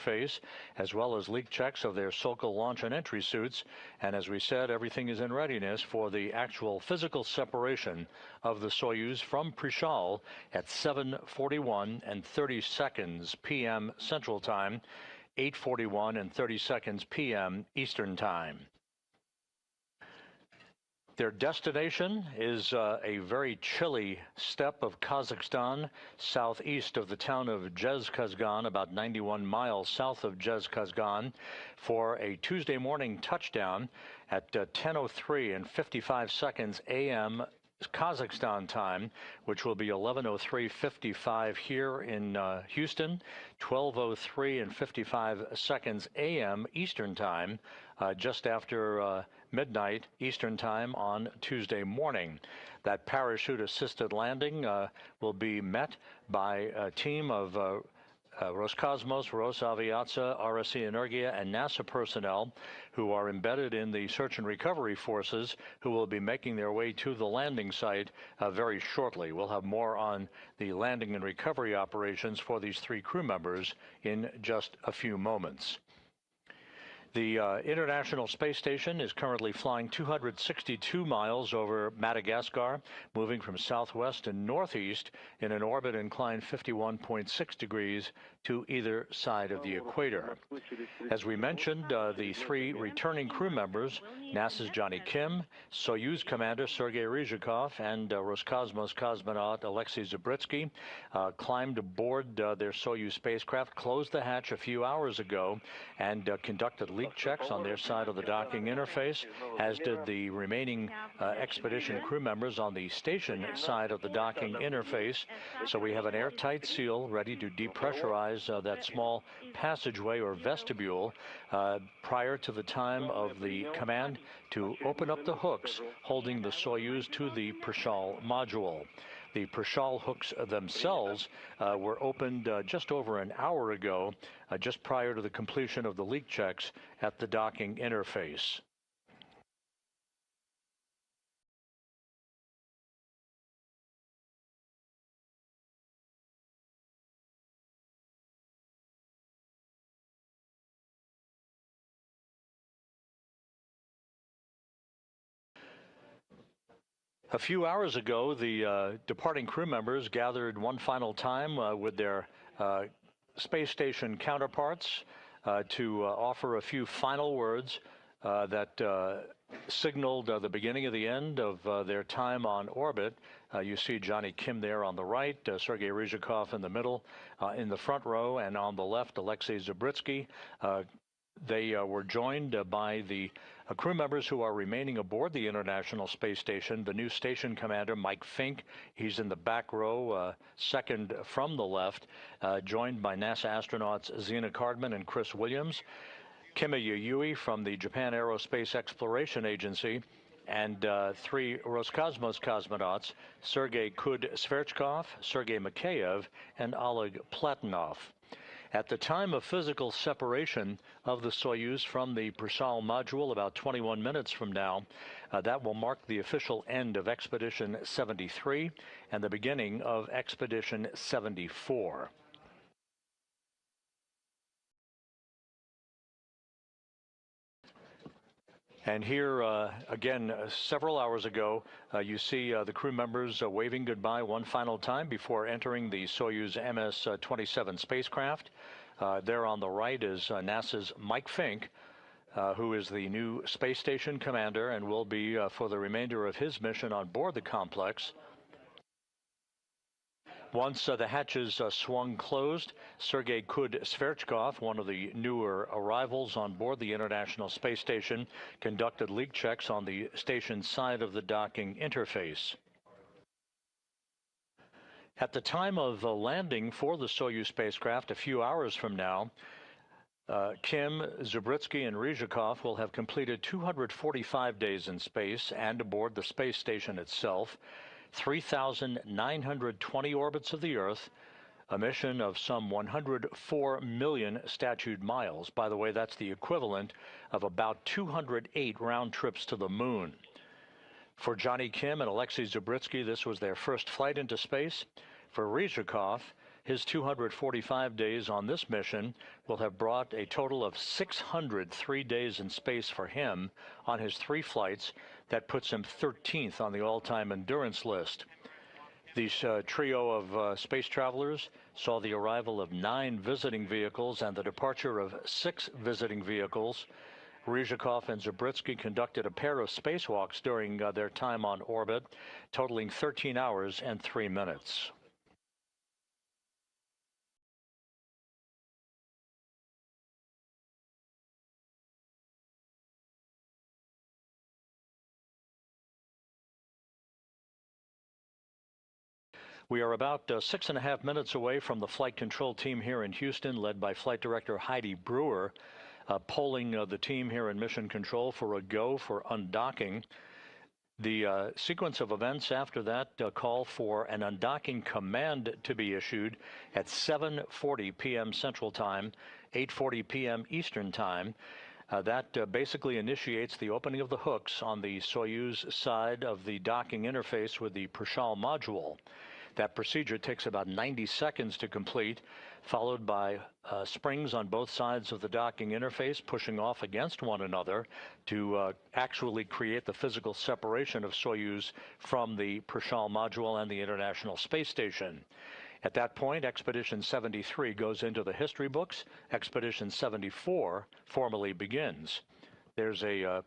interface, as well as leak checks of their Sokol launch and entry suits. And as we said, everything is in readiness for the actual physical separation of the Soyuz from Prishal at 7:41 and 30 seconds p.m. Central Time, 8:41 and 30 seconds p.m. Eastern Time. Their destination is a very chilly steppe of Kazakhstan, southeast of the town of Zhezkazgan, about 91 miles south of Zhezkazgan, for a Tuesday morning touchdown at 10:03 and 55 seconds a.m. Kazakhstan time, which will be 11:03:55 here in Houston, 12:03 and 55 seconds a.m. Eastern Time, just after midnight Eastern Time on Tuesday morning. That parachute-assisted landing will be met by a team of Roscosmos, Rosaviatsia, RSC Energia, and NASA personnel who are embedded in the search and recovery forces, who will be making their way to the landing site very shortly. We'll have more on the landing and recovery operations for these three crew members in just a few moments. The International Space Station is currently flying 262 miles over Madagascar, moving from southwest to northeast in an orbit inclined 51.6 degrees to either side of the equator. As we mentioned, the three returning crew members, NASA's Jonny Kim, Soyuz commander Sergey Ryzhikov, and Roscosmos cosmonaut Alexey Zubritskiy, climbed aboard their Soyuz spacecraft, closed the hatch a few hours ago, and conducted leak checks on their side of the docking interface, as did the remaining expedition crew members on the station side of the docking interface. So we have an airtight seal ready to depressurize that small passageway or vestibule prior to the time of the command to open up the hooks holding the Soyuz to the Prishal module. The Prishal hooks themselves were opened just over an hour ago, just prior to the completion of the leak checks at the docking interface. A few hours ago, the departing crew members gathered one final time with their space station counterparts to offer a few final words that signaled the beginning of the end of their time on orbit. You see Jonny Kim there on the right, Sergey Ryzhikov in the middle, in the front row, and on the left, Alexey Zubritskiy. They were joined by the crew members who are remaining aboard the International Space Station. The new station commander, Mike Fink, he's in the back row, second from the left, joined by NASA astronauts Zena Cardman and Chris Williams, Kimmya Yui from the Japan Aerospace Exploration Agency, and three Roscosmos cosmonauts, Sergey Kud-Sverchkov, Sergey Mikheyev, and Oleg Platonov. At the time of physical separation of the Soyuz from the Prishal module, about 21 minutes from now, that will mark the official end of Expedition 73 and the beginning of Expedition 74. And here, again, several hours ago, you see the crew members waving goodbye one final time before entering the Soyuz MS-27 spacecraft. There on the right is NASA's Mike Fink, who is the new space station commander and will be for the remainder of his mission on board the complex. Once the hatches swung closed, Sergey Kud-Sverchkov, one of the newer arrivals on board the International Space Station, conducted leak checks on the station's side of the docking interface. At the time of landing for the Soyuz spacecraft, a few hours from now, Kim, Zubritskiy, and Ryzhikov will have completed 245 days in space and aboard the space station itself, 3,920 orbits of the Earth, a mission of some 104 million statute miles. By the way, that's the equivalent of about 208 round trips to the moon. For Jonny Kim and Alexey Zubritskiy, this was their first flight into space. For Ryzhikov, His 245 days on this mission will have brought a total of 603 days in space for him on his 3 flights. That puts him 13th on the all-time endurance list. This trio of space travelers saw the arrival of 9 visiting vehicles and the departure of 6 visiting vehicles. Ryzhikov and Zubritskiy conducted a pair of spacewalks during their time on orbit, totaling 13 hours and 3 minutes. We are about 6.5 minutes away from the flight control team here in Houston, led by Flight Director Heidi Brewer, polling the team here in Mission Control for a go for undocking. The sequence of events after that call for an undocking command to be issued at 7:40 p.m. Central Time, 8:40 p.m. Eastern Time. That basically initiates the opening of the hooks on the Soyuz side of the docking interface with the Prishal module. That procedure takes about 90 seconds to complete, followed by springs on both sides of the docking interface pushing off against one another to actually create the physical separation of Soyuz from the Prishal module and the International Space Station. At that point, Expedition 73 goes into the history books. Expedition 74 formally begins. There's a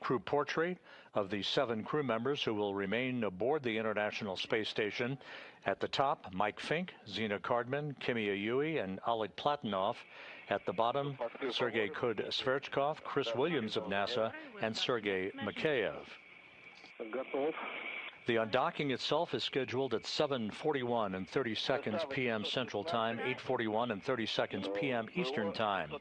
crew portrait of the 7 crew members who will remain aboard the International Space Station. At the top, Mike Fink, Zina Cardman, Kimi Ayui, and Oleg Platonov. At the bottom, Sergey Sverchkov, Chris Williams of NASA, and Sergey Mikheyev. The undocking itself is scheduled at 7:41 and 30 seconds p.m. Central Time, 8:41 and 30 seconds p.m. Eastern Time.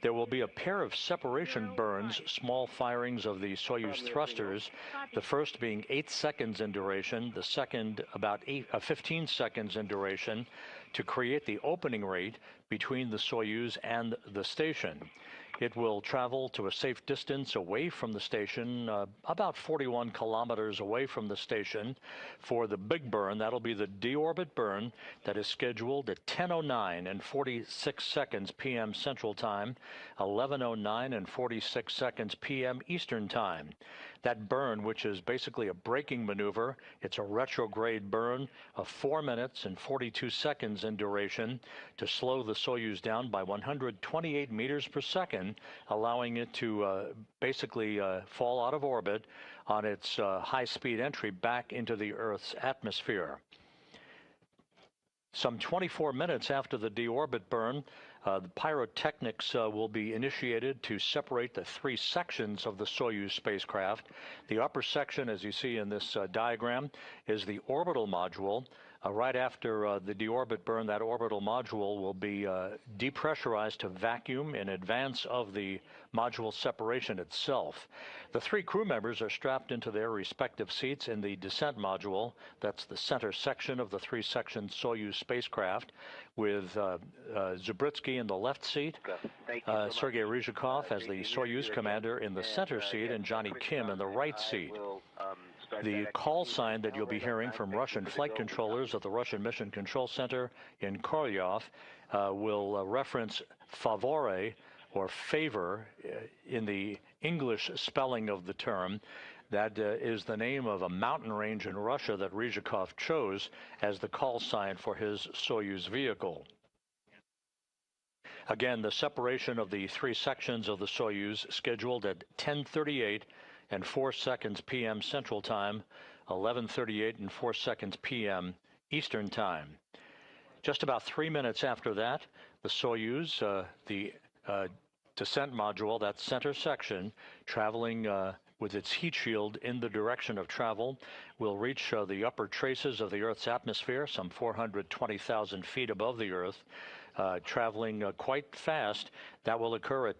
There will be a pair of separation burns, small firings of the Soyuz thrusters, the first being 8 seconds in duration, the second about 15 seconds in duration, to create the opening rate between the Soyuz and the station. It will travel to a safe distance away from the station, about 41 kilometers away from the station, for the big burn. That'll be the deorbit burn that is scheduled at 10:09 and 46 seconds p.m. Central Time, 11:09 and 46 seconds p.m. Eastern Time. That burn, which is basically a braking maneuver, it's a retrograde burn of 4 minutes and 42 seconds in duration to slow the Soyuz down by 128 meters per second, allowing it to basically fall out of orbit on its high-speed entry back into the Earth's atmosphere. Some 24 minutes after the deorbit burn, the pyrotechnics will be initiated to separate the 3 sections of the Soyuz spacecraft. The upper section, as you see in this diagram, is the orbital module. Right after the deorbit burn, that orbital module will be depressurized to vacuum in advance of the module separation itself. The 3 crew members are strapped into their respective seats in the descent module. That's the center section of the 3-section Soyuz spacecraft, with Zubritskiy in the left seat, Sergey Ryzhikov as the Soyuz commander in the center seat, and Jonny Kim in the right seat. The call sign that you'll be hearing from Russian flight controllers at the Russian Mission Control Center in Korolyov will reference favore, or favor, in the English spelling of the term. That is the name of a mountain range in Russia that Ryzhikov chose as the call sign for his Soyuz vehicle. Again, the separation of the 3 sections of the Soyuz scheduled at 10:38 and 4 seconds p.m. Central Time, 11:38 and 4 seconds p.m. Eastern Time. Just about 3 minutes after that, the Soyuz, the descent module, that center section, traveling with its heat shield in the direction of travel, will reach the upper traces of the Earth's atmosphere, some 420,000 feet above the Earth, traveling quite fast. That will occur at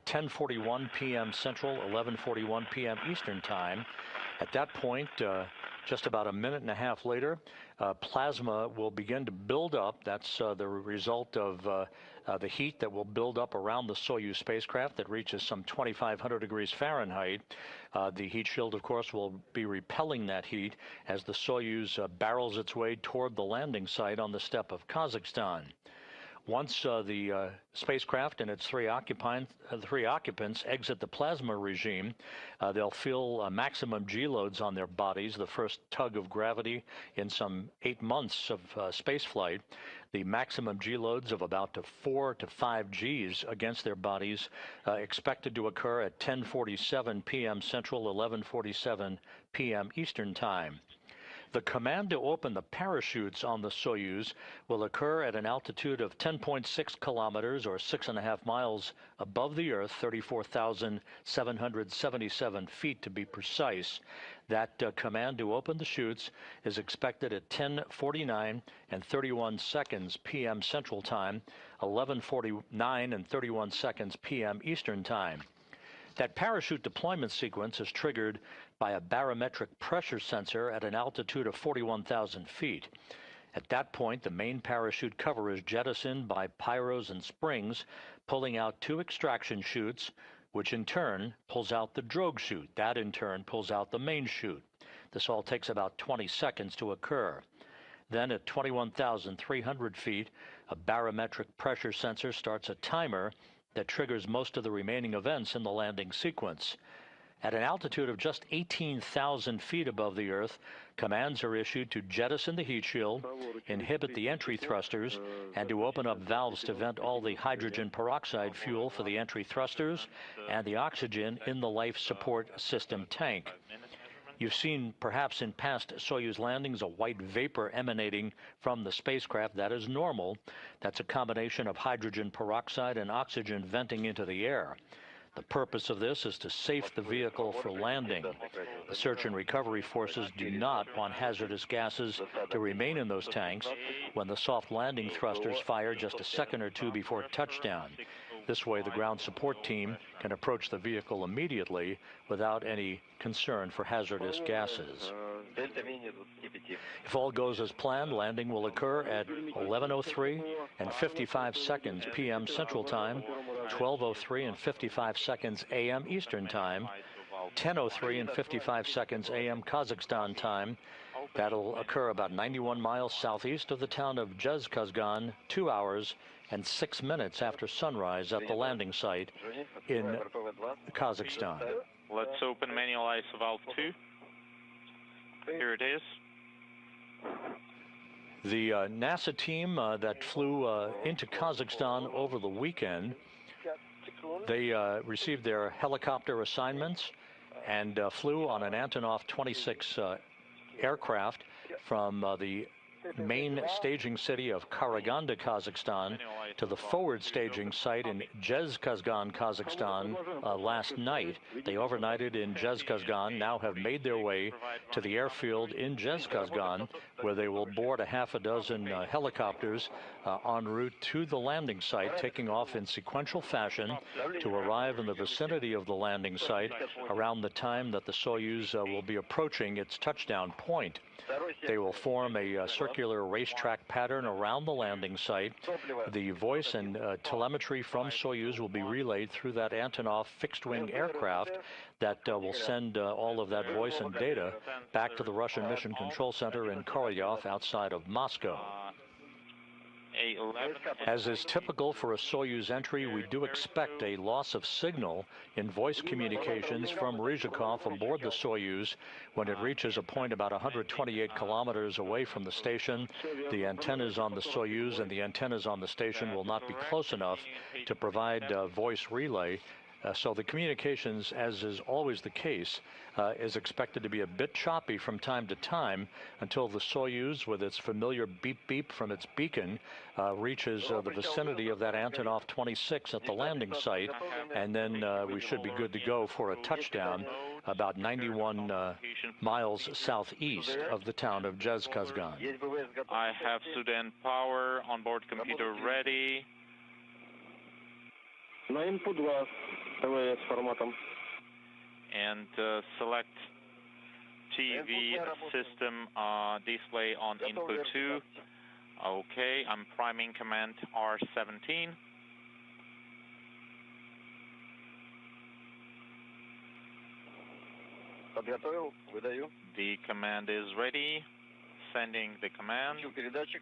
10:41 p.m. Central, 11:41 p.m. Eastern Time. At that point, just about a minute and a half later, plasma will begin to build up. That's the result of the heat that will build up around the Soyuz spacecraft that reaches some 2,500 degrees Fahrenheit. The heat shield, of course, will be repelling that heat as the Soyuz barrels its way toward the landing site on the steppe of Kazakhstan. Once the spacecraft and its three occupants exit the plasma regime, they'll feel maximum G loads on their bodies, the first tug of gravity in some 8 months of spaceflight. The maximum G loads of about 4 to 5 Gs against their bodies expected to occur at 10:47 p.m. Central, 11:47 p.m. Eastern Time. The command to open the parachutes on the Soyuz will occur at an altitude of 10.6 kilometers or 6.5 miles above the Earth, 34,777 feet to be precise. That command to open the chutes is expected at 10:49 and 31 seconds p.m. Central Time, 11:49 and 31 seconds p.m. Eastern Time. That parachute deployment sequence is triggered by a barometric pressure sensor at an altitude of 41,000 feet. At that point, the main parachute cover is jettisoned by pyros and springs, pulling out 2 extraction chutes, which in turn pulls out the drogue chute. That in turn pulls out the main chute. This all takes about 20 seconds to occur. Then at 21,300 feet, a barometric pressure sensor starts a timer that triggers most of the remaining events in the landing sequence. At an altitude of just 18,000 feet above the Earth, commands are issued to jettison the heat shield, inhibit the entry thrusters, and to open up valves to vent all the hydrogen peroxide fuel for the entry thrusters and the oxygen in the life support system tank. You've seen, perhaps in past Soyuz landings, a white vapor emanating from the spacecraft. That is normal. That's a combination of hydrogen peroxide and oxygen venting into the air. The purpose of this is to safe the vehicle for landing. The search and recovery forces do not want hazardous gases to remain in those tanks when the soft landing thrusters fire just a second or two before touchdown. This way, the ground support team can approach the vehicle immediately without any concern for hazardous gases. If all goes as planned, landing will occur at 11:03 and 55 seconds p.m. Central Time, 12:03 and 55 seconds a.m. Eastern Time, 10:03 and 55 seconds a.m. Kazakhstan Time. That'll occur about 91 miles southeast of the town of Zubritskiy, 2 hours and 6 minutes after sunrise at the landing site in Kazakhstan. Let's open manual ISO valve 2. Here it is. The NASA team that flew into Kazakhstan over the weekend, they received their helicopter assignments and flew on an Antonov 26 aircraft from the main staging city of Karaganda, Kazakhstan, to the forward staging site in Zhezkazgan, Kazakhstan last night. They overnighted in Zhezkazgan, now have made their way to the airfield in Zhezkazgan, where they will board a half a dozen helicopters en route to the landing site, taking off in sequential fashion to arrive in the vicinity of the landing site around the time that the Soyuz will be approaching its touchdown point. They will form a circular racetrack pattern around the landing site. The voice and telemetry from Soyuz will be relayed through that Antonov fixed-wing aircraft that will send all of that voice and data back to the Russian Mission Control Center in Korolyov outside of Moscow. As is typical for a Soyuz entry, we do expect a loss of signal in voice communications from Ryzhikov aboard the Soyuz when it reaches a point about 128 kilometers away from the station. The antennas on the Soyuz and the antennas on the station will not be close enough to provide voice relay. So the communications, as is always the case, is expected to be a bit choppy from time to time until the Soyuz, with its familiar beep-beep from its beacon, reaches the vicinity of that Antonov 26 at the landing site, and then we should be good to go for a touchdown about 91 miles southeast of the town of Zhezkazgan. I have Sudan power, onboard computer ready. На input 2 ТВС форматом. And select TV system display on input 2. Okay, I'm priming command R17. Подготовил, выдаю. The command is ready. Sending the command. Передатчик.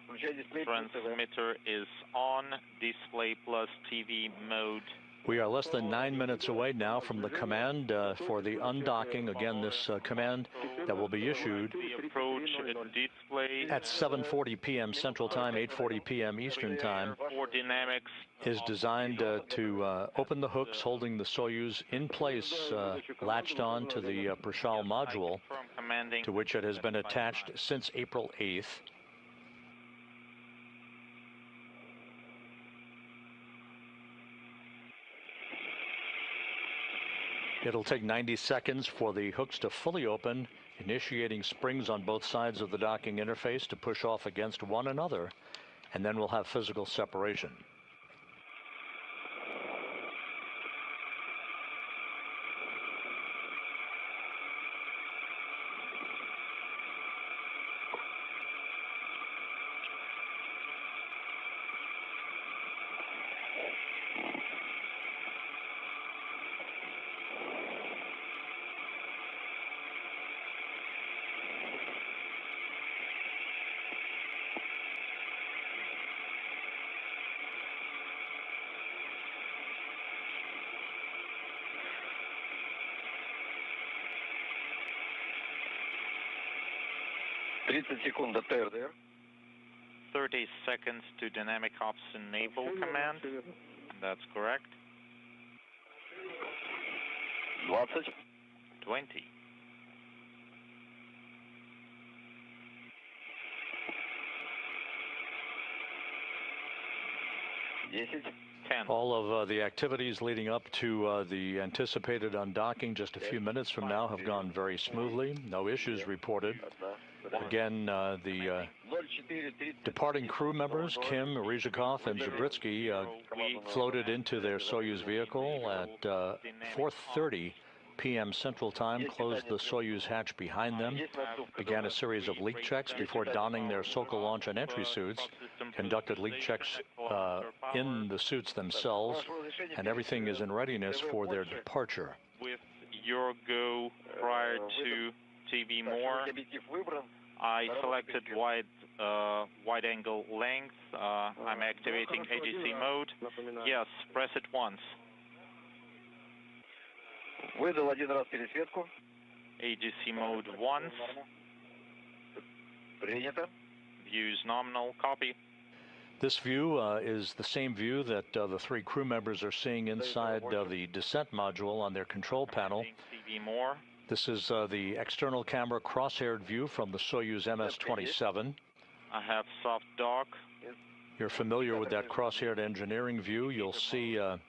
Включай дисплей. Transmitter is on. Display plus TV mode. We are less than 9 minutes away now from the command for the undocking. Again, this command that will be issued The approach display at 7:40 p.m. Central Time, 8:40 p.m. Eastern Time, for dynamics is designed to open the hooks holding the Soyuz in place, latched on to the Prishal module, to which it has been attached since April 8th. It'll take 90 seconds for the hooks to fully open, initiating springs on both sides of the docking interface to push off against one another, and then we'll have physical separation. Секунд до ТРД. 30 seconds to dynamic ops enable command. That's correct. 20. 20. 10. 10. All of the activities leading up to the anticipated undocking just a few minutes from now have gone very smoothly. No issues reported. Again, the departing crew members, Kim, Ryzhikov, and Zubritskiy, floated into their Soyuz vehicle at 4:30 p.m. Central Time, closed the Soyuz hatch behind them, began a series of leak checks before donning their Sokol launch and entry suits, conducted leak checks in the suits themselves, and everything is in readiness for their departure. With your go prior to TV more, I selected wide angle length. I'm activating AGC mode. Yes, press it once. Выдал один раз пересветку. AGC mode once. Принято. Views nominal. Copy. This view is the same view that the three crew members are seeing inside the descent module on their control panel. TV more. This is the external camera crosshaired view from the Soyuz MS-27. I have soft dock. You're familiar with that crosshaired engineering view. You'll see the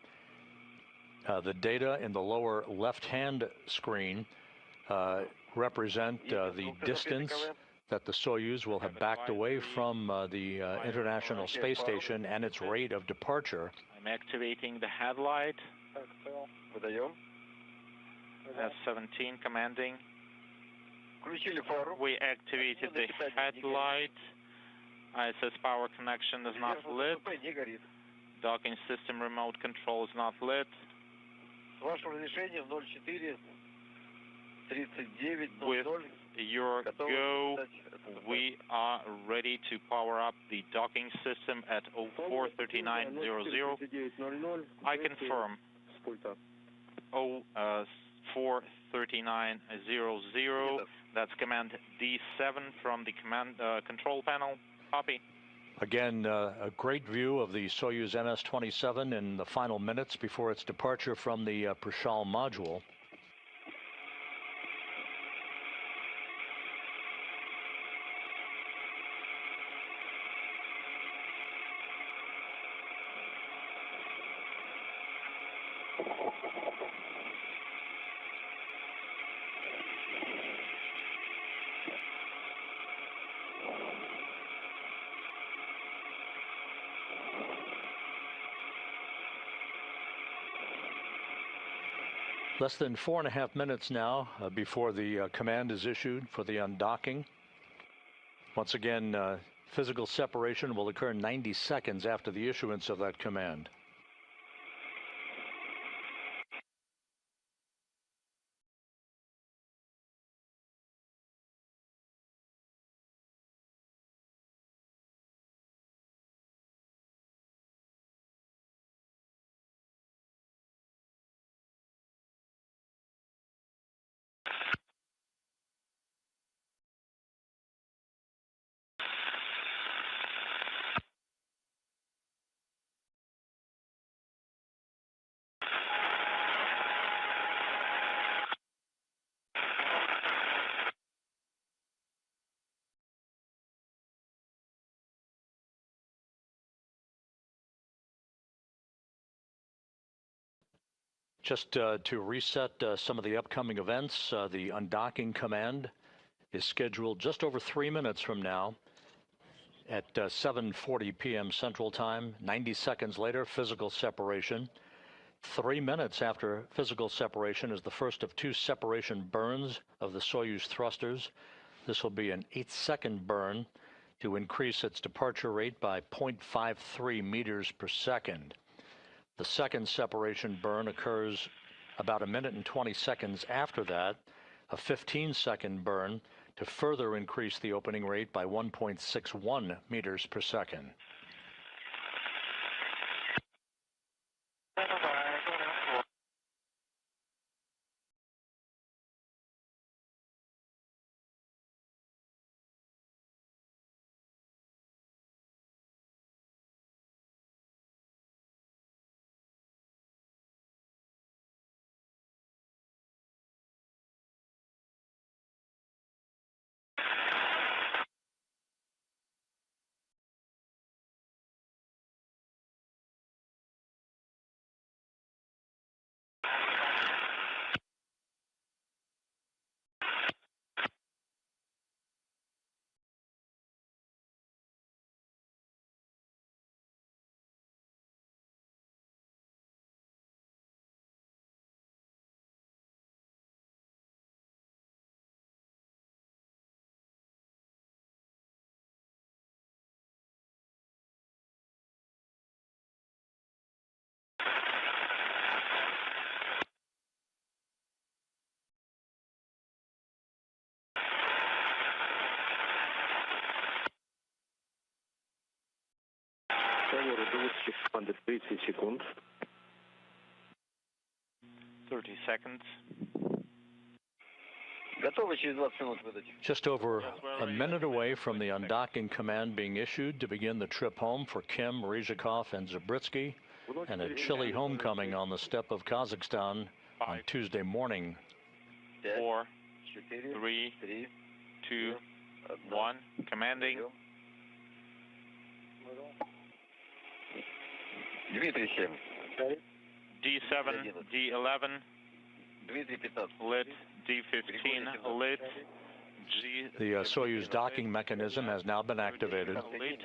data in the lower left-hand screen represent the distance that the Soyuz will have backed away from the International Space Station and its rate of departure. I'm activating the headlight. S-17 commanding. We activated the headlight. ISS power connection is not lit. Docking system remote control is not lit. With your go, we are ready to power up the docking system at 043900. I confirm 043900. That's command D7 from the command control panel. Copy. Again, a great view of the Soyuz MS-27 in the final minutes before its departure from the Prishal module. Less than 4.5 minutes now before the command is issued for the undocking. Once again, physical separation will occur 90 seconds after the issuance of that command. Just to reset some of the upcoming events, the undocking command is scheduled just over 3 minutes from now at 7:40 p.m. Central Time. 90 seconds later, physical separation. 3 minutes after physical separation is the first of 2 separation burns of the Soyuz thrusters. This will be an 8-second burn to increase its departure rate by 0.53 meters per second. The second separation burn occurs about 1 minute and 20 seconds after that, a 15-second burn to further increase the opening rate by 1.61 meters per second. Under 30 seconds. 30 seconds. Готовы через 20 минут выдать. Just over a minute away from the undocking command being issued to begin the trip home for Kim, Ryzhikov, and Zubritskiy, and a chilly homecoming on the steppe of Kazakhstan on Tuesday morning. 4, 3, 2, 1. Commanding. Дмитрий 7. D7, D11, Дмитрий 15. lit, D15, lit, G. The Soyuz docking mechanism has now been activated. Lit.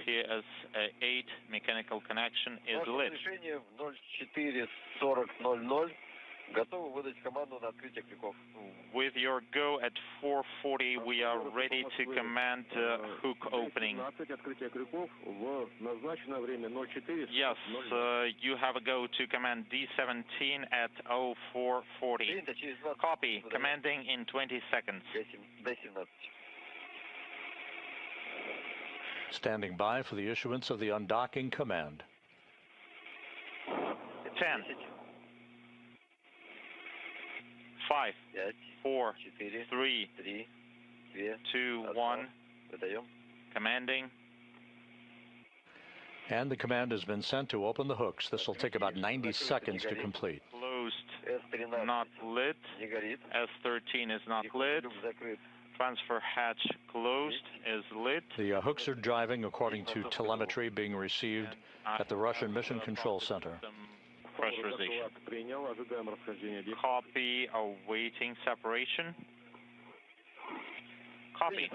PS8 mechanical connection is lit. Решение в 04:40:00. Готовы выдать команду на открытие крюков. With your go at 4:40, we are ready to command hook opening. Yes, you have a go to command D17 at 04:40. Copy. Commanding in 20 seconds. До 17. Standing by for the issuance of the undocking command. 10, 5, 5, 4, 4, 3, 3, 2, 1. Выдаем. Commanding. And the command has been sent to open the hooks. This will take about 90 seconds to complete. Closed. S13 Not lit. не горит. S13 is not lit. Люк закрыт. Transfer hatch closed is lit. The hooks are driving according to telemetry being received at the Russian Mission Control Center. Pressurization. Copy, awaiting separation. Copy.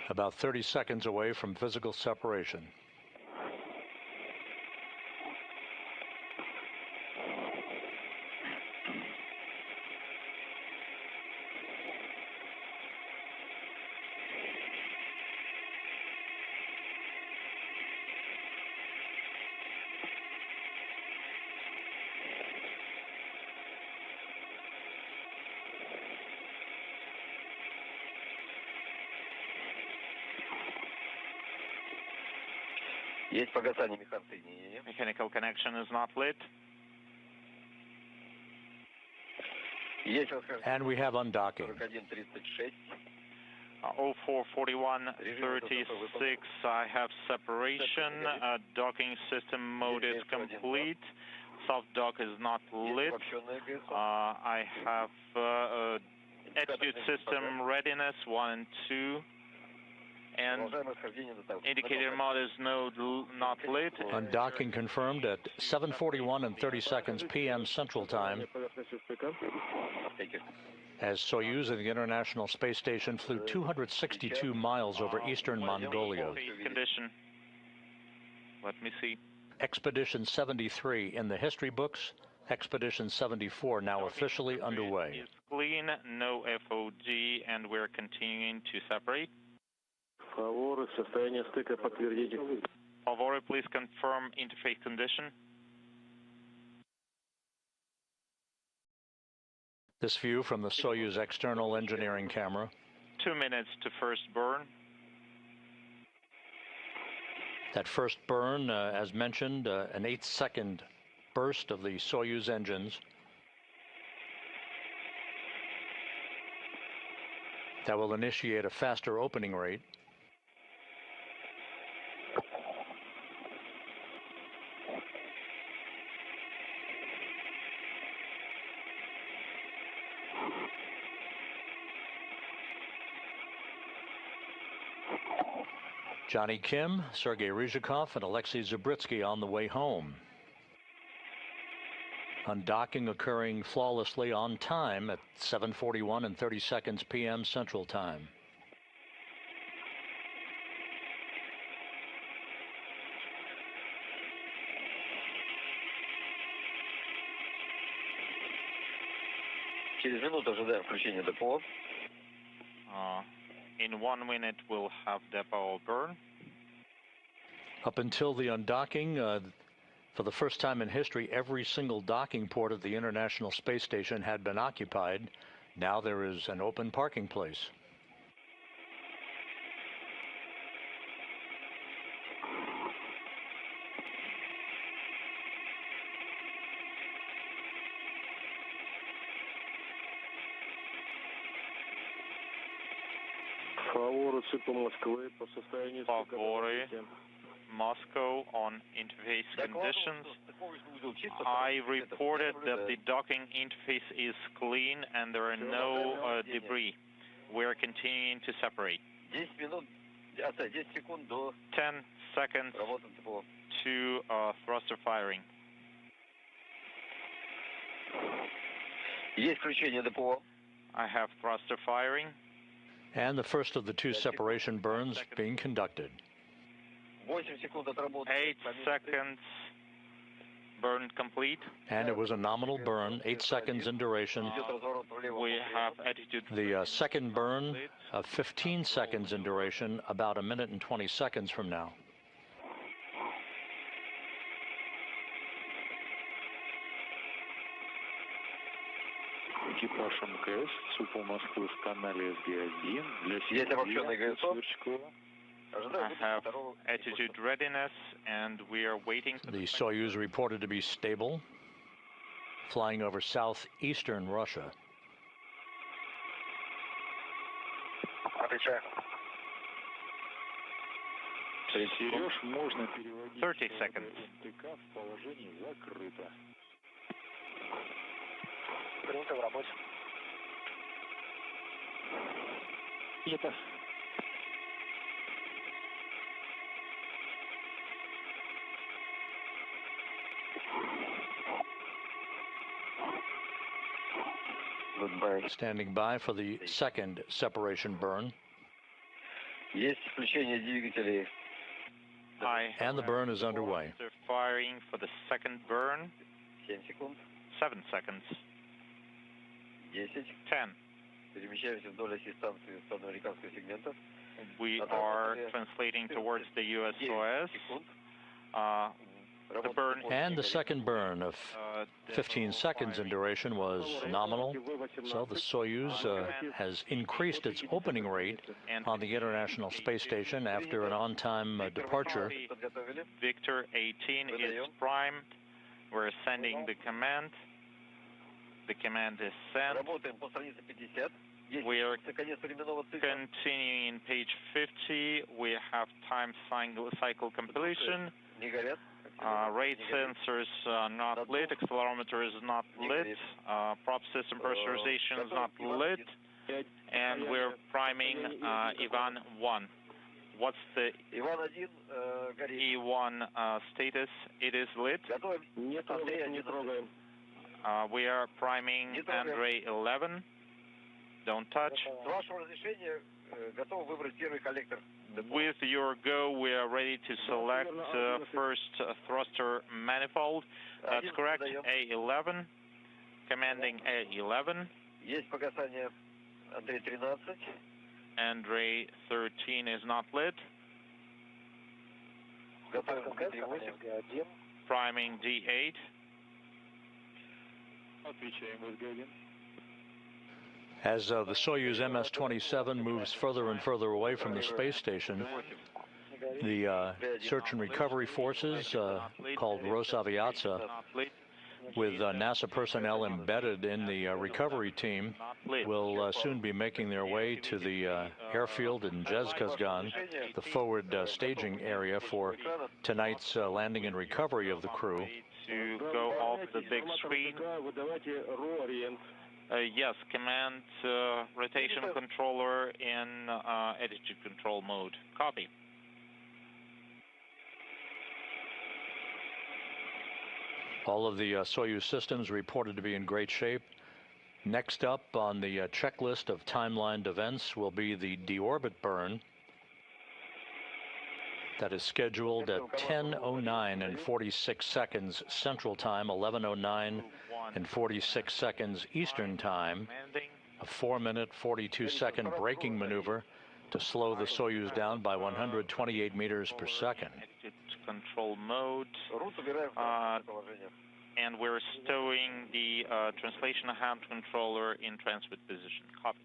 about 30 seconds away from physical separation. Есть погасание механсоединения. Mechanical connection is not lit. Есть восхождение. And we have undocking. 41-36. 0441-36, I have separation. Docking system mode is complete. Soft dock is not lit. I have attitude system readiness 1 and 2. And indicator mode is not lit. Undocking confirmed at 7:41 and 30 seconds p.m. Central Time, as Soyuz and the International Space Station flew 262 miles over eastern Mongolia. Condition. Let me see. Expedition 73 in the history books. Expedition 74 now officially underway. It's clean, no FOG, and we're continuing to separate. Favor, состояние стыка подтвердите. Favor, please confirm interface condition. This view from the Soyuz external engineering camera. 2 minutes to first burn. That first burn, as mentioned, an 8-second burst of the Soyuz engines. That will initiate a faster opening rate. Jonny Kim, Sergey Ryzhikov, and Alexey Zubritskiy on the way home. Undocking occurring flawlessly on time at 7:41 and 30 seconds p.m. Central Time. Через минуту ожидаем включения ДПО. In 1 minute, we'll have depot burn. Up until the undocking, for the first time in history, every single docking port at the International Space Station had been occupied. Now there is an open parking place. Favore, Moscow on interface conditions. I reported that the docking interface is clean and there are no debris. We're continuing to separate. 10 seconds to thruster firing. Есть включение ДПО. I have thruster firing. And the first of the two separation burns being conducted. 8 секунд отработали. 8 seconds burn complete. And it was a nominal burn, 8 seconds in duration. We have attitude. The second burn, 15 seconds in duration, about 1 minute and 20 seconds from now. Экипаж МКС ЦУПа Москвы в канале СГ-1 для Есть обобщенный ГСО. I have attitude readiness and we are waiting. The Soyuz reported to be stable, flying over southeastern Russia. Отвечаю. 30 seconds. Принято в работе. Это. Standing by for the second separation burn. Есть включение двигателей. And the burn is underway. Firing for the second burn. 7 секунд. 7 seconds. 10. 10. Перемещаемся вдоль оси станции американского сегмента. We are translating towards the US Soyuz. The burn And the second burn of 15 seconds in duration was nominal. So the Soyuz has increased its opening rate on the International Space Station after an on-time departure. Victor 18 is primed. We're sending the command. The command is sent. We are continuing in page 50. We have time cycle completion. Rate sensors not lit. Accelerometer is not lit. Prop system pressurization is not lit. And we're priming Ivan 1. What's the E1 status? It is lit. We are priming Andrei 11. Don't touch. With your go, we are ready to select first thruster manifold. That's correct. A11. Commanding A11. Andrei 13 is not lit. Priming D8. As the Soyuz MS-27 moves further and further away from the space station, the search and recovery forces, called Rosaviatsa, with NASA personnel embedded in the recovery team, will soon be making their way to the airfield in Zhezkazgan, the forward staging area for tonight's landing and recovery of the crew. To go off the big screen. Yes, command rotation controller in attitude control mode. Copy. All of the Soyuz systems reported to be in great shape. Next up on the checklist of timelined events will be the deorbit burn. That is scheduled at 10:09 and 46 seconds Central Time, 11:09 and 46 seconds Eastern Time. A 4-minute, 42-second braking maneuver to slow the Soyuz down by 128 meters per second. Control mode. And we're stowing the translation hand controller in transmit position. Copy.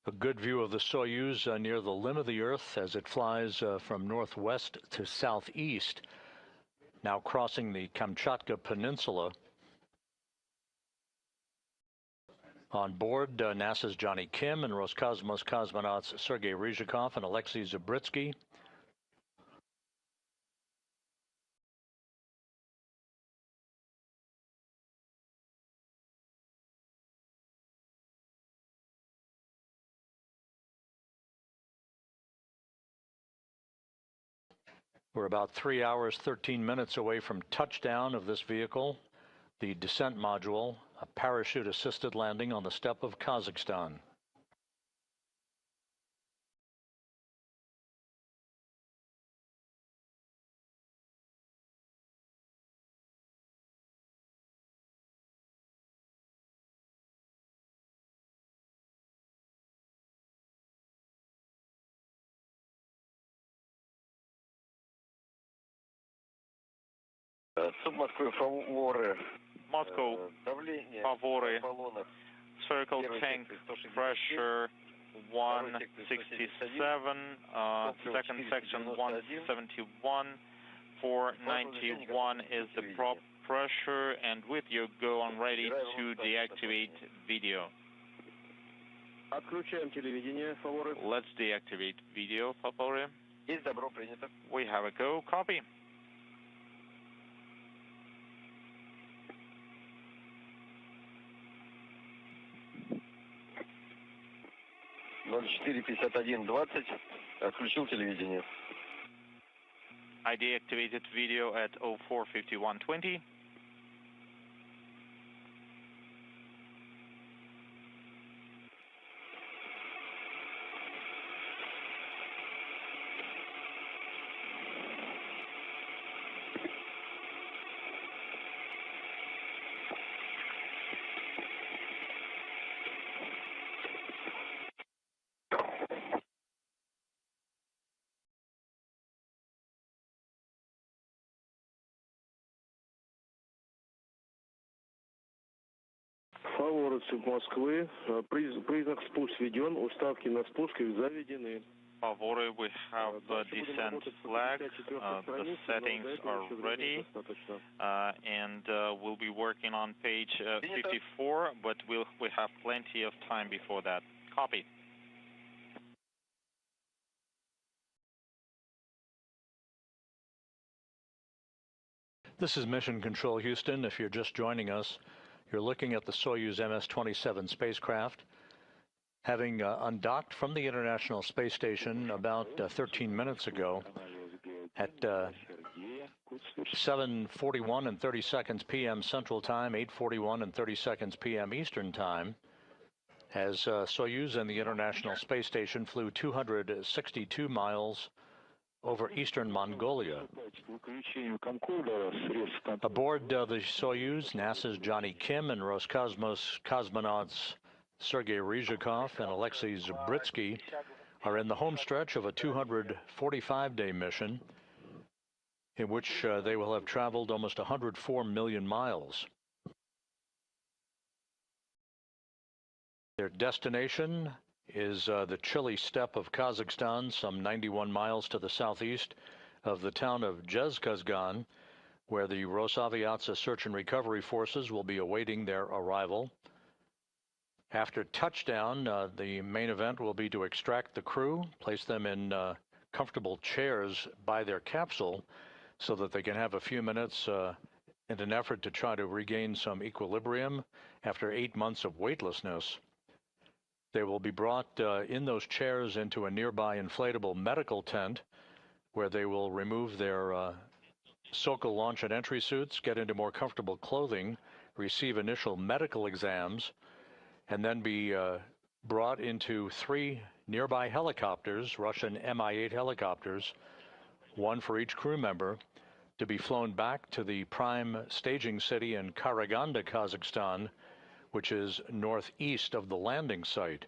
A good view of the Soyuz near the limb of the Earth as it flies from northwest to southeast, now crossing the Kamchatka Peninsula. On board, NASA's Jonny Kim and Roscosmos cosmonauts Sergey Ryzhikov and Alexey Zubritskiy. We're about 3 hours, 13 minutes away from touchdown of this vehicle, the descent module, a parachute-assisted landing on the steppe of Kazakhstan. Moscow, Pavory, spherical tank pressure 167, second section 171, 0491 is the prop pressure, and with your go on ready to deactivate video. Let's deactivate video, по favore. We have a go. Copy. Отключил телевидение. I deactivated video at 045120. Фаворы Москвы. Признак спуск введен. Уставки на спуск заведены. Favore, we have the descent flag. The settings are ready, and we'll be working on page 54, but we have plenty of time before that. Copy. This is Mission Control Houston. If you're just joining us, you're looking at the Soyuz MS-27 spacecraft, having undocked from the International Space Station about 13 minutes ago at 7:41 and 30 seconds p.m. Central Time, 8:41 and 30 seconds p.m. Eastern Time, as Soyuz and the International Space Station flew 262 miles over eastern Mongolia. Aboard the Soyuz, NASA's Jonny Kim and Roscosmos cosmonauts Sergey Ryzhikov and Alexey Zubritskiy are in the home stretch of a 245-day mission in which they will have traveled almost 104 million miles. Their destination is the chilly steppe of Kazakhstan, some 91 miles to the southeast of the town of Zhezkazgan, where the Rosaviatsa search and recovery forces will be awaiting their arrival. After touchdown, the main event will be to extract the crew, place them in comfortable chairs by their capsule so that they can have a few minutes in an effort to try to regain some equilibrium after 8 months of weightlessness. They will be brought in those chairs into a nearby inflatable medical tent where they will remove their Sokol launch and entry suits, get into more comfortable clothing, receive initial medical exams, and then be brought into 3 nearby helicopters, Russian Mi-8 helicopters, one for each crew member, to be flown back to the prime staging city in Karaganda, Kazakhstan, which is northeast of the landing site.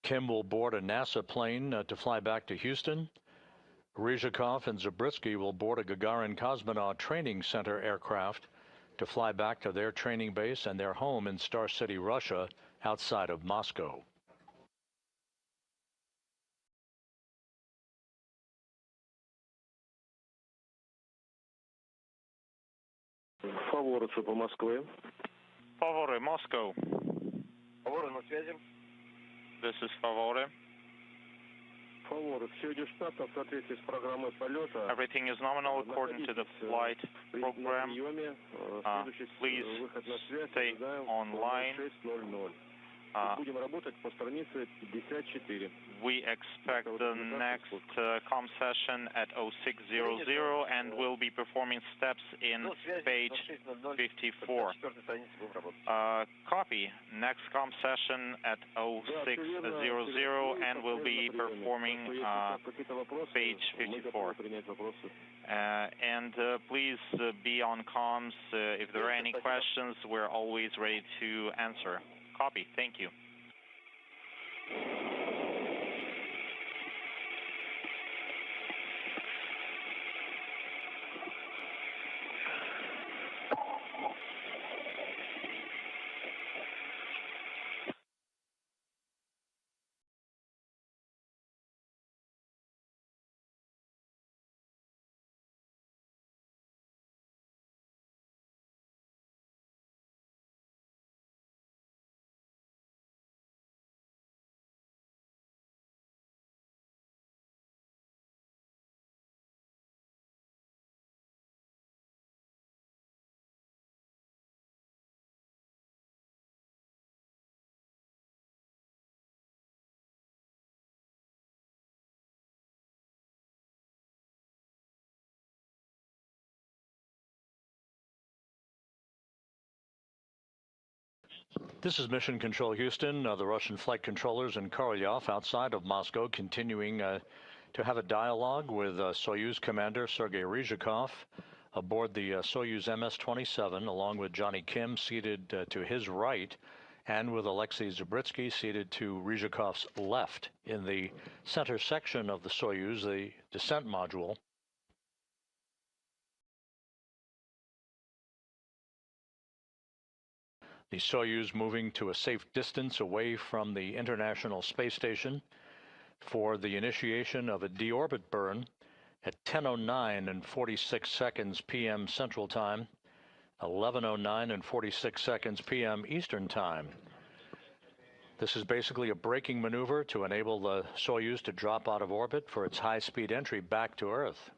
Kim will board a NASA plane to fly back to Houston. Ryzhikov and Zubritskiy will board a Gagarin Cosmonaut Training Center aircraft to fly back to their training base and their home in Star City, Russia, outside of Moscow. Фаворы по Москве. Favore, Moscow. Фаворы на связи. This is Favore. Фаворы, все идет штатно в соответствии с программой полета. Everything is nominal according to the flight program. Please stay online. We expect the next com session at 0600, and we'll be performing steps in page 54. Copy. Next com session at 0600, and we'll be performing page 54. And please be on comms. If there are any questions, we're always ready to answer. Copy. Thank you. This is Mission Control Houston. The Russian flight controllers in Korolyov outside of Moscow continuing to have a dialogue with Soyuz commander Sergey Ryzhikov aboard the Soyuz MS-27, along with Jonny Kim seated to his right, and with Alexey Zubritskiy seated to Ryzhikov's left in the center section of the Soyuz, the descent module. The Soyuz moving to a safe distance away from the International Space Station for the initiation of a deorbit burn at 10:09 and 46 seconds p.m. Central Time, 11:09 and 46 seconds p.m. Eastern Time. This is basically a braking maneuver to enable the Soyuz to drop out of orbit for its high-speed entry back to Earth.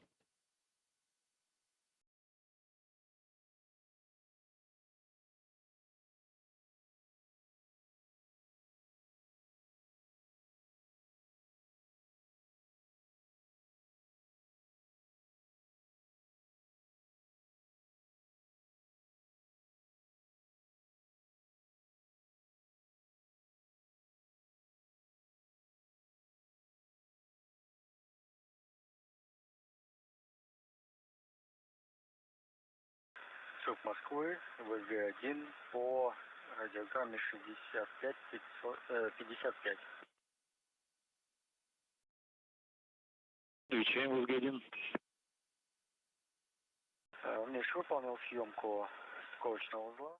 Шеф Москвы, ВГ-1 по радиограмме 65-55. Отвечаем, ВГ-1. Миш выполнил съемку сколочного узла.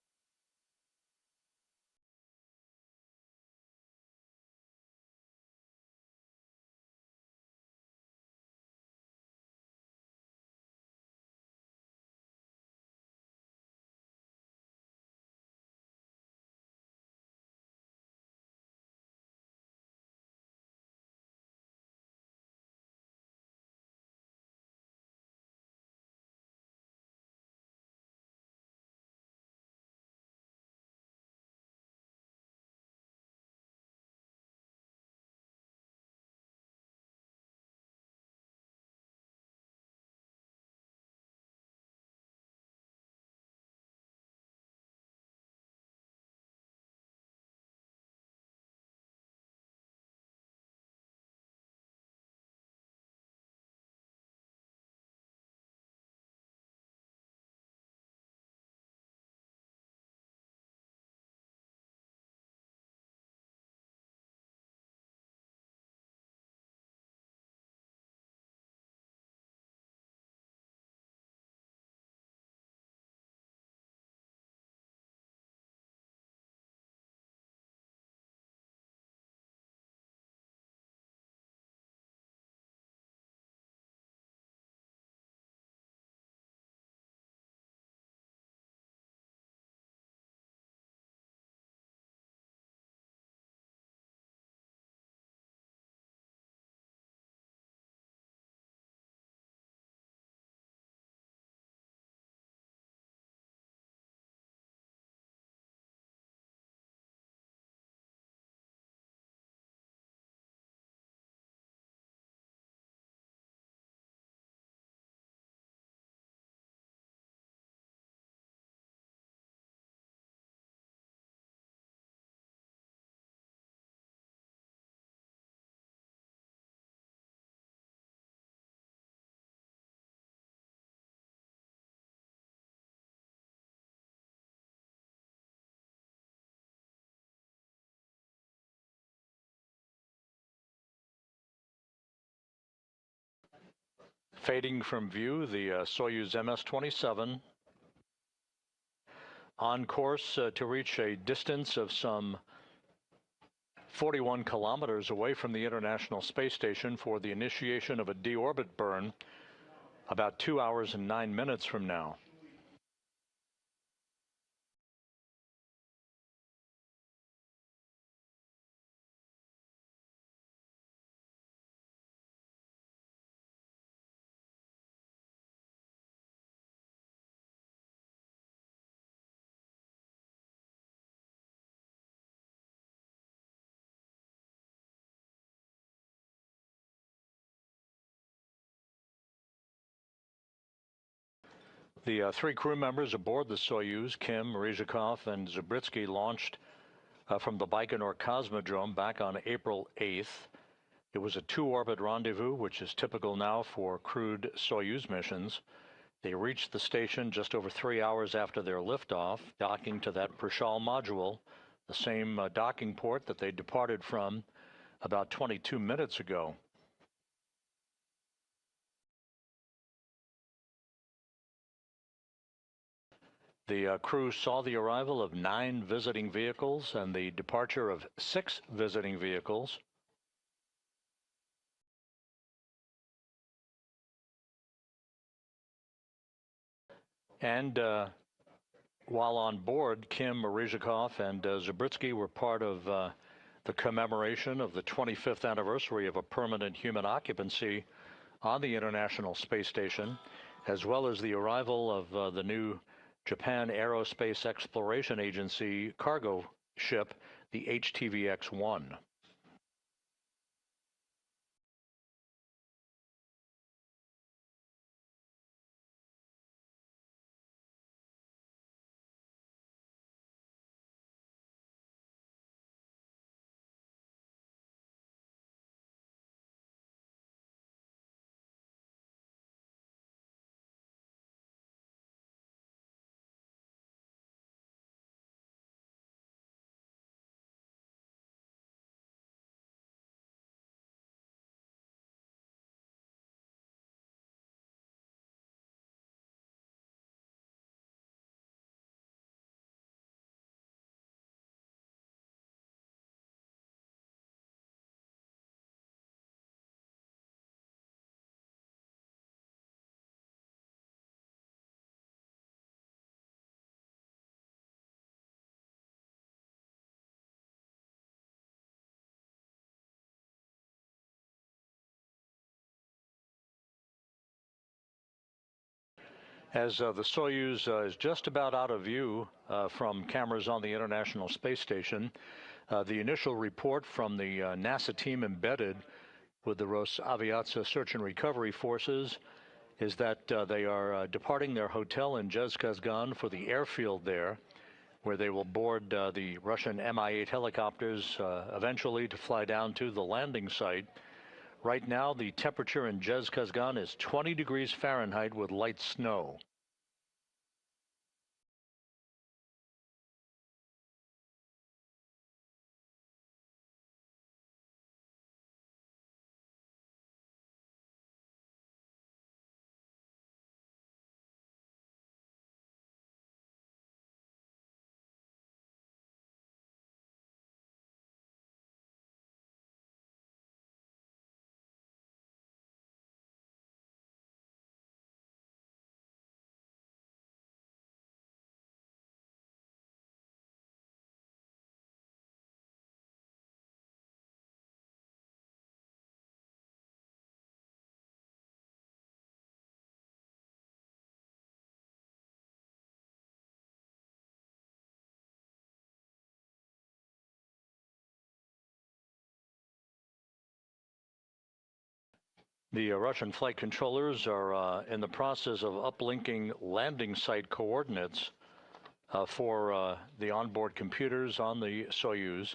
Fading from view, the Soyuz MS-27 on course to reach a distance of some 41 kilometers away from the International Space Station for the initiation of a deorbit burn about 2 hours and 9 minutes from now. The three crew members aboard the Soyuz, Kim, Ryzhikov, and Zubritskiy, launched from the Baikonur Cosmodrome back on April 8th. It was a two-orbit rendezvous, which is typical now for crewed Soyuz missions. They reached the station just over 3 hours after their liftoff, docking to that Prishal module, the same docking port that they departed from about 22 minutes ago. The crew saw the arrival of 9 visiting vehicles and the departure of 6 visiting vehicles. And while on board, Kim, Ryzhikov, and Zubritskiy were part of the commemoration of the 25th anniversary of a permanent human occupancy on the International Space Station, as well as the arrival of the new Japan Aerospace Exploration Agency cargo ship, the HTVX-1. As the Soyuz is just about out of view from cameras on the International Space Station, the initial report from the NASA team embedded with the Rosaviatsia Search and Recovery Forces is that they are departing their hotel in Zhezkazgan for the airfield there, where they will board the Russian Mi-8 helicopters eventually to fly down to the landing site. Right now, the temperature in Zhezkazgan is 20 degrees Fahrenheit with light snow. The Russian flight controllers are in the process of uplinking landing site coordinates for the onboard computers on the Soyuz.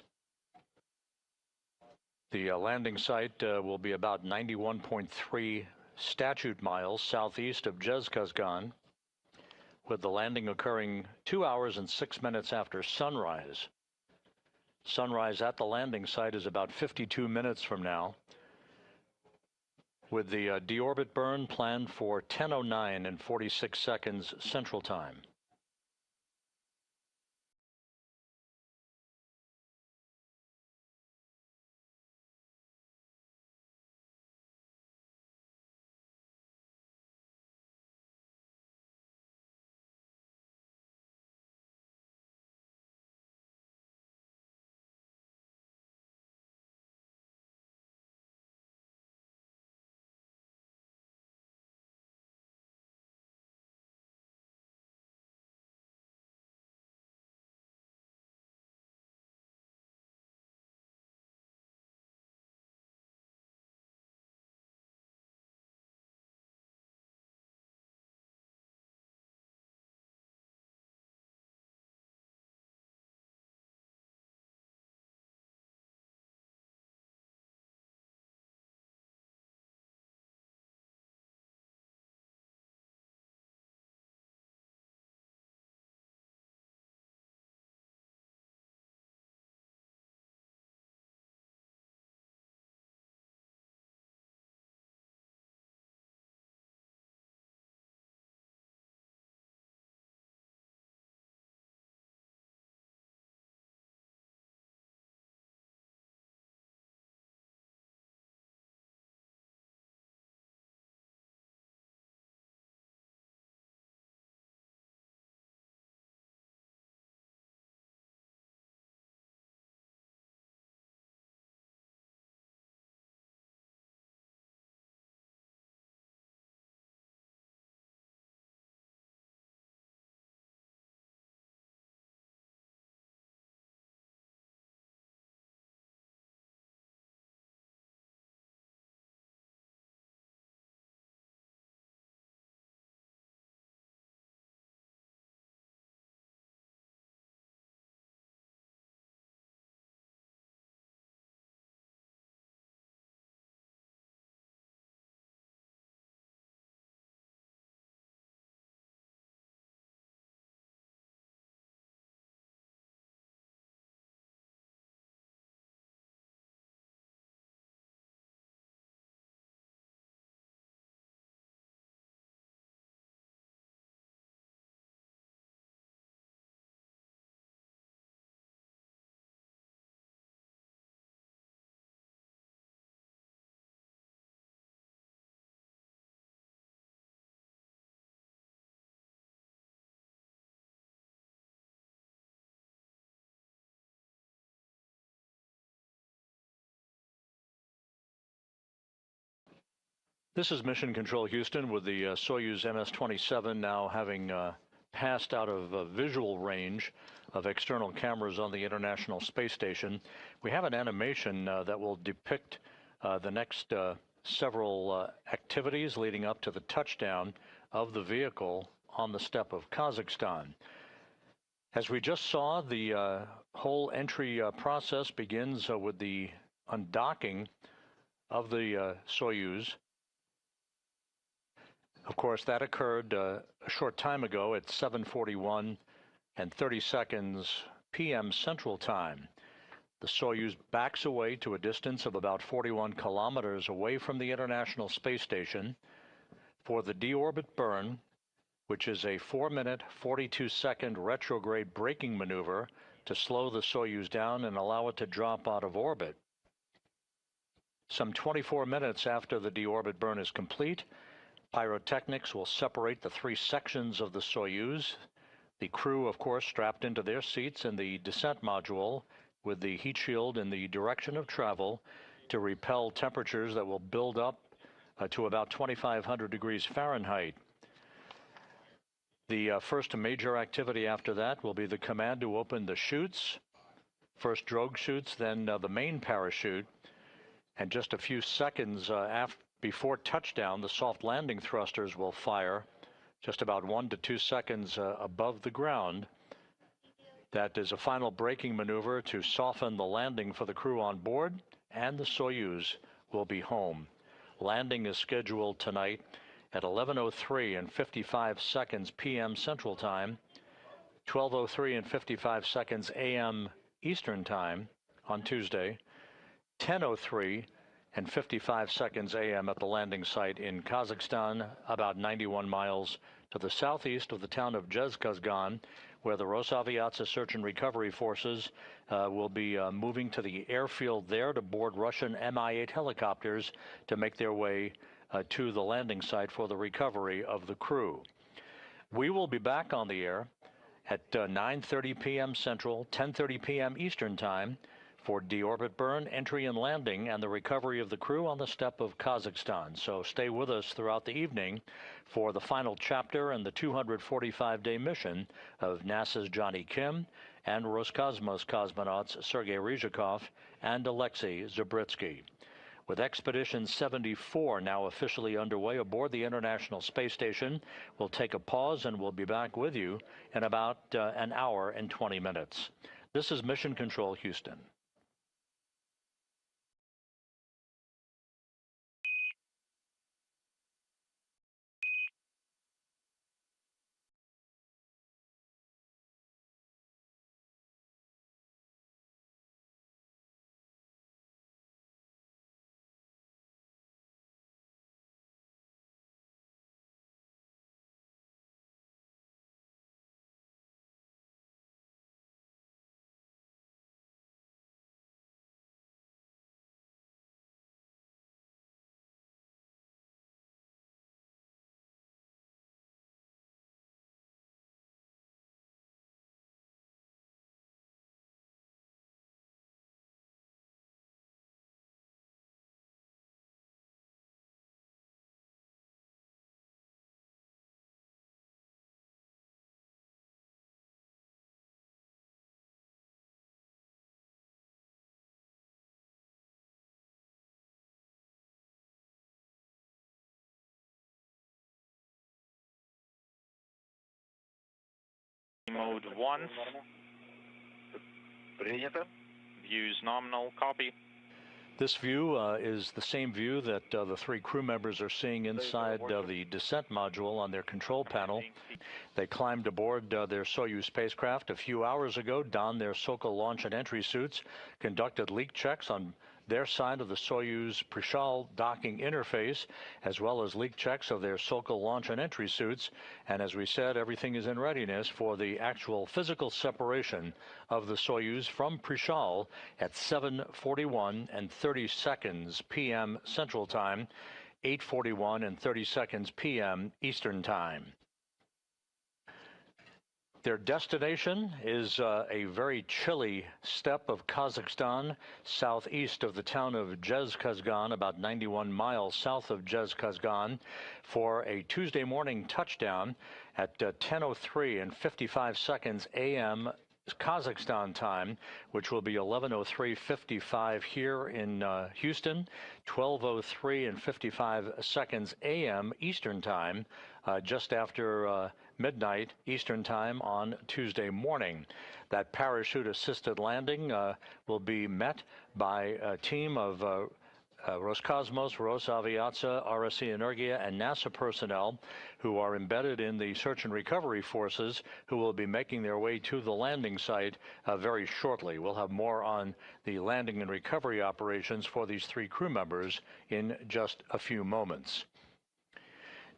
The landing site will be about 91.3 statute miles southeast of Zhezkazgan, with the landing occurring 2 hours and 6 minutes after sunrise. Sunrise at the landing site is about 52 minutes from now, with the deorbit burn planned for 10:09 and 46 seconds Central Time. This is Mission Control Houston with the Soyuz MS-27 now having passed out of visual range of external cameras on the International Space Station. We have an animation that will depict the next several activities leading up to the touchdown of the vehicle on the steppe of Kazakhstan. As we just saw, the whole entry process begins with the undocking of the Soyuz. Of course, that occurred a short time ago at 7:41 and 30 seconds p.m. Central Time. The Soyuz backs away to a distance of about 41 kilometers away from the International Space Station for the deorbit burn, which is a 4-minute, 42-second retrograde braking maneuver to slow the Soyuz down and allow it to drop out of orbit. Some 24 minutes after the deorbit burn is complete, pyrotechnics will separate the three sections of the Soyuz. The crew, of course, strapped into their seats in the descent module with the heat shield in the direction of travel to repel temperatures that will build up to about 2,500 degrees Fahrenheit. The first major activity after that will be the command to open the chutes, first drogue chutes, then the main parachute, and just a few seconds before touchdown, the soft landing thrusters will fire just about 1 to 2 seconds above the ground. That is a final braking maneuver to soften the landing for the crew on board, and the Soyuz will be home. Landing is scheduled tonight at 11:03 and 55 seconds p.m. Central Time, 12:03 and 55 seconds a.m. Eastern Time on Tuesday, 10:03 and 55 seconds a.m. at the landing site in Kazakhstan, about 91 miles to the southeast of the town of Zhezkazgan, where the Rosaviatsa Search and Recovery Forces will be moving to the airfield there to board Russian Mi-8 helicopters to make their way to the landing site for the recovery of the crew. We will be back on the air at 9:30 p.m. Central, 10:30 p.m. Eastern Time for deorbit burn, entry and landing, and the recovery of the crew on the steppe of Kazakhstan. So stay with us throughout the evening for the final chapter in the 245-day mission of NASA's Jonny Kim and Roscosmos cosmonauts Sergey Ryzhikov and Alexey Zubritskiy. With Expedition 74 now officially underway aboard the International Space Station, we'll take a pause and we'll be back with you in about an hour and 20 minutes. This is Mission Control Houston. Mode 1. Принято. Views nominal. Copy. This view is the same view that the three crew members are seeing inside the descent module on their control panel. They climbed aboard their Soyuz spacecraft a few hours ago, donned their Sokol launch and entry suits, conducted leak checks on their side of the Soyuz Prishal docking interface, as well as leak checks of their Sokol launch and entry suits. And as we said, everything is in readiness for the actual physical separation of the Soyuz from Prishal at 7:41 and 30 seconds p.m. Central Time, 8:41 and 30 seconds p.m. Eastern Time. Their destination is a very chilly steppe of Kazakhstan, southeast of the town of Zhezkazgan, about 91 miles south of Zhezkazgan, for a Tuesday morning touchdown at 10:03 and 55 seconds a.m. Kazakhstan time, which will be 11:03:55 here in Houston, 12:03 and 55 seconds a.m. Eastern time, just after midnight Eastern time on Tuesday morning. That parachute-assisted landing will be met by a team of Roscosmos, Rosaviatsia, RSC Energia, and NASA personnel who are embedded in the search and recovery forces who will be making their way to the landing site very shortly. We'll have more on the landing and recovery operations for these three crew members in just a few moments.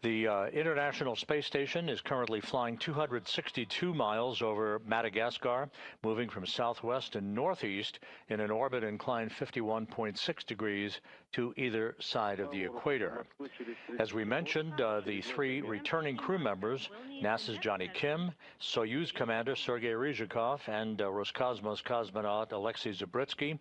The International Space Station is currently flying 262 miles over Madagascar, moving from southwest to northeast in an orbit inclined 51.6 degrees to either side of the equator. As we mentioned, the three returning crew members, NASA's Jonny Kim, Soyuz commander Sergey Ryzhikov, and Roscosmos cosmonaut Alexey Zubritskiy,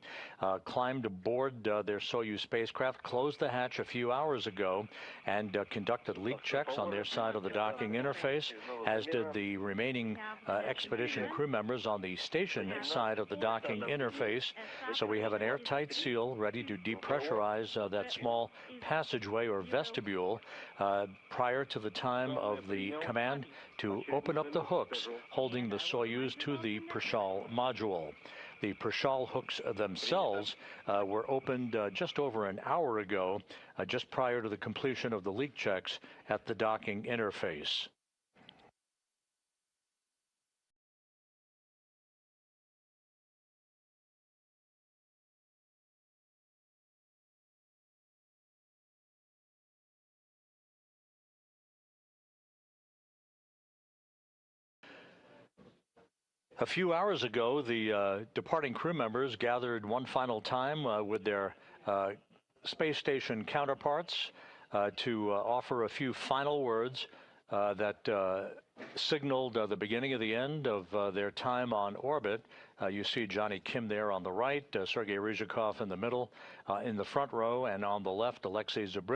climbed aboard their Soyuz spacecraft, closed the hatch a few hours ago, and conducted leak checks on their side of the docking interface, as did the remaining expedition crew members on the station side of the docking interface. So we have an airtight seal ready to depressurize that small passageway or vestibule prior to the time of the command to open up the hooks holding the Soyuz to the Prishal module. The Prishal hooks themselves were opened just over an hour ago, just prior to the completion of the leak checks at the docking interface. A few hours ago, the departing crew members gathered one final time with their space station counterparts to offer a few final words that signaled the beginning of the end of their time on orbit. You see Jonny Kim there on the right, Sergey Ryzhikov in the middle, in the front row, and on the left, Alexey Zubritskiy.